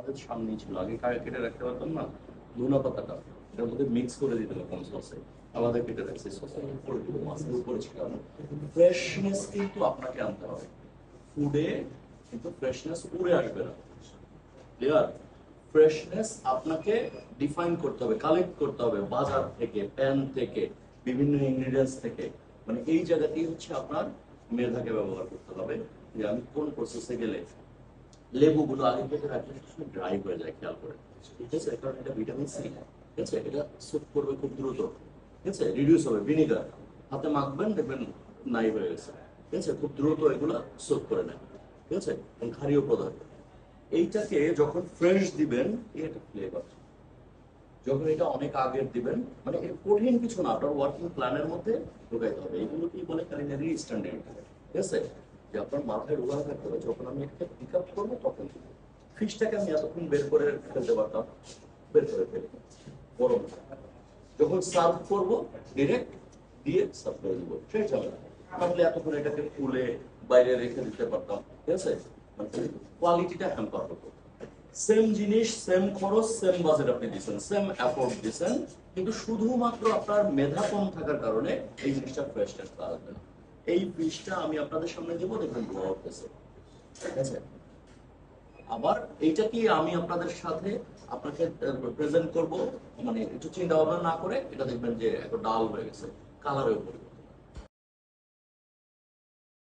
আমাদের সামনেই ছিল, আগে কাকে কেটে রাখতে পারতাম না, ধনা পাতাটা এটার মধ্যে মিক্স করে দিতে পারতাম সসে, আমাদের কেটে রাখছি সসের উপরে দিল, মাছের উপরে ছিল। ফ্রেশনেস কিন্তু আপনাকে আনতে হবে ফুডে, কিন্তু ফ্রেশনেস উড়ে আসবে না। ক্লিয়ার? ফ্রেশনেস আপনাকে ডিফাইন করতে হবে, কালেক্ট করতে হবে বাজার থেকে, প্যান থেকে, বিভিন্ন ইনগ্রিডিয়েন্টস থেকে। মানে এই জায়গাতেই হচ্ছে আপনার মেধাকে ব্যবহার করতে হবে, যে আমি কোন প্রসেসে গেলে লেবুগুলো আগে থেকে রাখলে ড্রাই হয়ে যায়, খেয়াল করে, ঠিক আছে? কারণ এটা ভিটামিন সি, ঠিক আছে? এটা সুপ করবে খুব দ্রুত, ঠিক আছে? রিডিউস হবে। ভিনিগার হাতে মাখবেন, দেখবেন নাই হয়ে গেছে, ঠিক আছে? খুব দ্রুত এগুলা সুপ করে নেয়, ঠিক আছে? ক্ষারীয় পদার্থ। এইটাকে যখন ফ্রেশ দিবেন, এটা ফ্লেভার। যখন এটা অনেক আগের দিবেন, মানে এর কঠিন কিছু না, আপনার ওয়ার্কিং প্ল্যানের মধ্যে ঢোকাইতে হবে। এগুলো কি বলে কালিনারি স্ট্যান্ডার্ড, ঠিক আছে? যে আপনার মাথায় ঢোকা থাকতে হবে, যখন আমি একটা পিক আপ করবো তখন ফিশটাকে আমি এতক্ষণ বের করে ফেলতে পারতাম, বের করে ফেলি গরম। যখন সার্ভ করবো ডিরেক্ট দিয়ে সার্ভ করে দিব, সেই ঝামেলা। তাহলে এতক্ষণ এটাকে খুলে বাইরে রেখে দিতে পারতাম, ঠিক আছে? মানে কোয়ালিটিটা হ্যাম্পার হতো। সেম জিনিস, সেম খরচ, সেম বাজেট আপনি দিচ্ছেন, সেম এফোর্ট দিচ্ছেন, কিন্তু শুধুমাত্র আপনার মেধা কম থাকার কারণে এই জিনিসটা ফ্রেশনেস আসবে না। এই ফিশটা আমি আপনাদের সামনে দেবো, দেখবেন ধোয়া উঠতেছে, ঠিক আছে? আবার এইটা কি আমি আপনাদের সাথে আপনাকে প্রেজেন্ট করব, মানে একটু চিন্তা ভাবনা না করে, এটা দেখবেন যে একটা ডাল হয়ে গেছে, কালারের উপরে